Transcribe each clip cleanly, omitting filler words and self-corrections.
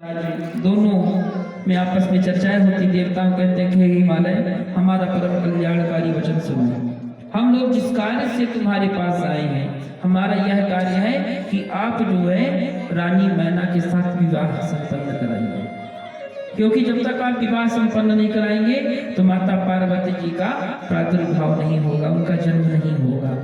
दोनों में आपस में चर्चाएं होती। देवताओं कहते हैं कि हिमालय हमारा परम कल्याणकारी वचन सुनो। हम लोग जिस कार्य से तुम्हारे पास आए हैं, हमारा यह कार्य है कि आप जो है रानी मैना के साथ विवाह संपन्न कराइए, क्योंकि जब तक आप विवाह संपन्न नहीं कराएंगे तो माता पार्वती जी का प्रादुर्भाव नहीं होगा, उनका जन्म नहीं होगा।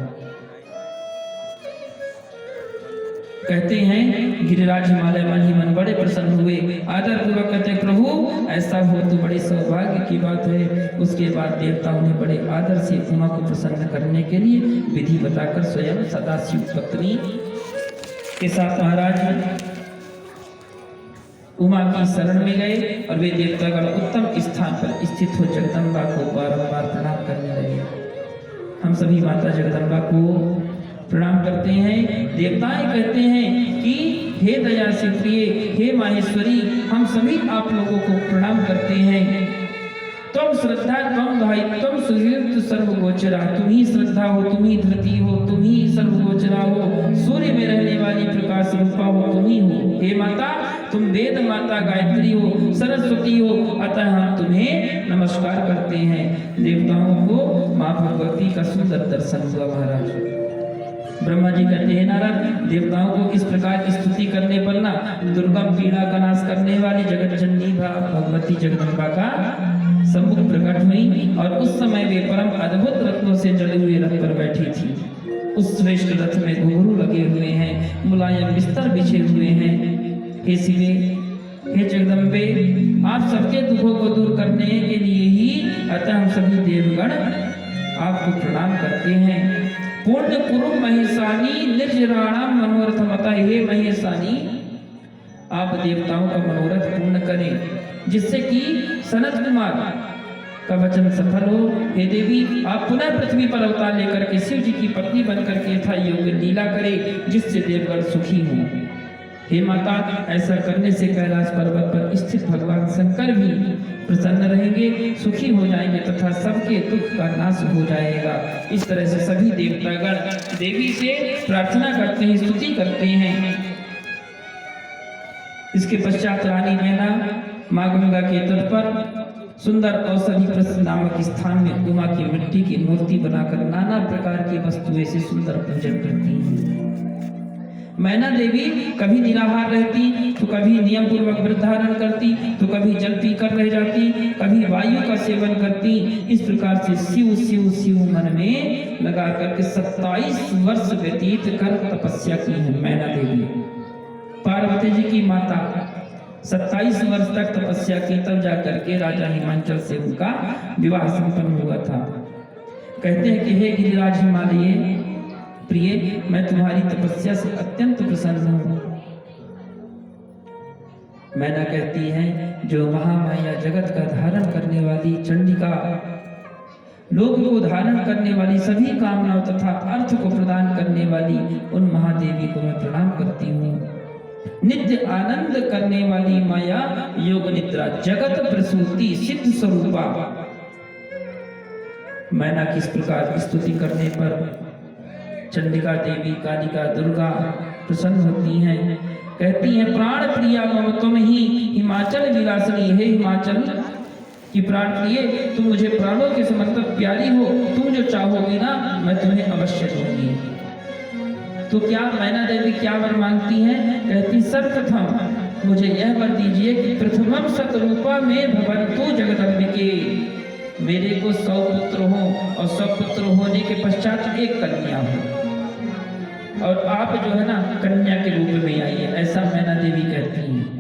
कहते हैं गिरिराज हिमालय मन ही मन बड़े प्रसन्न हुए, आदर पूर्वक कहते हैं प्रभु ऐसा हो तो बड़े सौभाग्य की बात है। उसके बाद देवताओं ने बड़े आदर से उमा को प्रसन्न करने के लिए विधि बताकर स्वयं सदाशिव पत्नी के साथ महाराज उमा की शरण में गए और वे देवतागण उत्तम स्थान पर स्थित हो जगदम्बा को बारंबार प्रणाम करने लगे। हम सभी माता जगदम्बा को प्रणाम करते हैं। देवताएं कहते हैं कि हे दया से प्रिय, हे माहेश्वरी, हम सभी आप लोगों को प्रणाम करते हैं। तुम श्रद्धा, तुम भाई, तुम सुहृद सर्वगोचरा, तुम ही श्रद्धा हो, तुम ही धृति हो, तुम ही सर्वगोचरा हो, सूर्य में रहने वाली प्रकाश रूपा हो, तुम ही हो। हे माता, तुम वेद माता गायत्री हो, सरस्वती हो, अतः हम तुम्हें नमस्कार करते हैं। देवताओं को माँ भगवती का सुंदर दर्शन हुआ महाराज। ब्रह्मा जी कहते हैं नारद, देवताओं को इस प्रकार की स्तुति करने पर ना दुर्गम पीड़ा का नाश करने वाली जगत जननी भगवती जगदम्बा का सम्मुख प्रकट हुई और उस समय वे परम अद्भुत रत्नों से जड़े हुए रथ पर बैठी थी। उस श्रेष्ठ रथ में घुंघरू लगे हुए हैं, मुलायम बिस्तर बिछे हुए हैं। हे शिवे, हे जगदम्बे, आप सबके दुखों को दूर करने के लिए ही अतः हम सभी देवगण आपको प्रणाम करते हैं। पूर्ण कुरु महेशानी निर्जराणाम मनोरथमता, हे महेशानी, आप देवताओं का मनोरथ पूर्ण करें जिससे कि सनत कुमार का वचन सफल हो। हे देवी, आप पुनः पृथ्वी पर अवतार लेकर के शिव जी की पत्नी बनकर के यथा योग्य लीला करें जिससे देवगण सुखी हों। हे माता, ऐसा करने से कैलाश पर्वत पर स्थित भगवान शंकर भी प्रसन्न रहेंगे, सुखी हो जाएंगे तथा सबके दुख का नाश हो जाएगा। इस तरह से सभी देवतागण देवी से प्रार्थना करते हैं, स्तुति करते हैं। इसके पश्चात रानी मैना माँ गंगा के तट पर सुंदर औषधि प्रस्थ नामक स्थान में उमा की मिट्टी की मूर्ति बनाकर नाना प्रकार की वस्तुएं से सुंदर पूजन करती हैं। मैना देवी कभी निराहार रहती तो कभी नियम पूर्वक व्रत धारण करती तो कभी जल पीकर रह जाती, कभी वायु का सेवन करती। इस प्रकार से शिव शिव शिव मन में लगा करके 27 वर्ष व्यतीत कर तपस्या की है मैना देवी। पार्वती जी की माता 27 वर्ष तक तपस्या की, तब जाकर के राजा हिमांचल से उनका विवाह संपन्न हुआ था। कहते हैं कि हे गिरिराज हिमालय प्रिय, मैं तुम्हारी तपस्या से अत्यंत प्रसन्न हूं। मैना कहती है, जो महामाया जगत का धारण करने वाली चंडिका, लोक को धारण करने वाली, सभी कामनाओं तथा अर्थ को प्रदान करने वाली उन महादेवी को मैं प्रणाम करती हूँ। नित्य आनंद करने वाली माया, योग निद्रा, जगत प्रसूति, सिद्ध स्वरूपा। मैना किस प्रकार स्तुति करने पर चंडिका देवी, कालिका, दुर्गा प्रसन्न होती हैं। कहती हैं, प्राण प्रिया मम तुम ही हिमाचल विलासनी, हे हिमाचल की प्राण प्रिय, तुम मुझे प्राणों के समान प्यारी हो, तुम जो चाहोगी ना मैं तुम्हें अवश्य दूंगी। तो क्या मैना देवी क्या वर मांगती हैं? कहती, सर्वप्रथम मुझे यह वर दीजिए कि प्रथमम सतरूपा में भवन्तु जगदम्बिके, मेरे को 100 पुत्र हो और 100 पुत्र होने के पश्चात एक कन्या हो और आप जो है ना कन्या के रूप में आइए, ऐसा मैना देवी कहती हैं।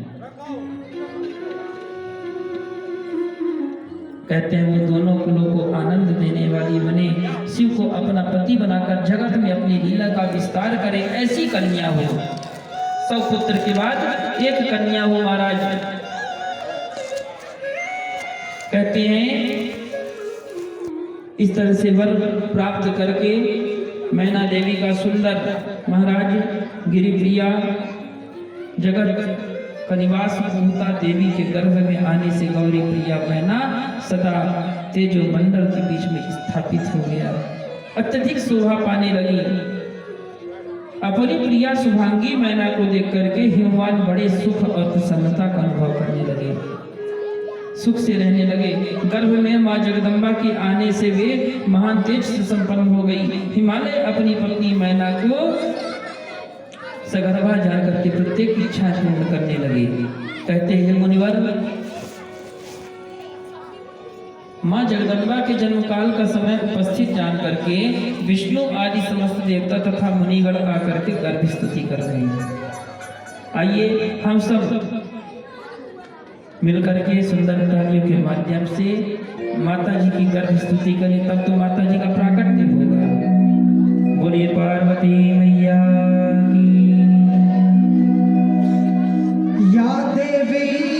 कहते हैं वो दोनों कुलों को आनंद देने वाली बने, शिव को अपना पति बनाकर जगत में अपनी लीला का विस्तार करे, ऐसी कन्या हो। 100 पुत्र के बाद एक कन्या हो महाराज। कहते हैं इस तरह से वर प्राप्त करके मैना देवी का सुंदर महाराज गिरिप्रिया जगत का निवास भूता देवी के गर्भ में आने से गौरी प्रिया मैना सदा तेजो मंडल के बीच में स्थापित हो गया, अत्यधिक शोभा पाने लगी। अपनी प्रिया शुभांगी मैना को देख करके हिमवान बड़े सुख और प्रसन्नता का सुख से रहने लगे। गर्भ में माँ जगदम्बा के आने से वे महान तेज से संपन्न हो गई। हिमालय अपनी पत्नी मैना को सगर्भा जान करके प्रत्येक इच्छा पूर्ण करने लगे। कहते हैं मुनिवर, माँ जगदम्बा के जन्म काल का समय उपस्थित जान करके विष्णु आदि समस्त देवता तथा मुनिगण आकर के गर्भ स्तुति कर रहे हैं। आइए हम सब मिलकर के सुंदर कार्यों के माध्यम से माता जी की गर्भ स्तुति करें, तब तो माता जी का प्राकट्य होगा। बोलिए पार्वती मैया की। या देवी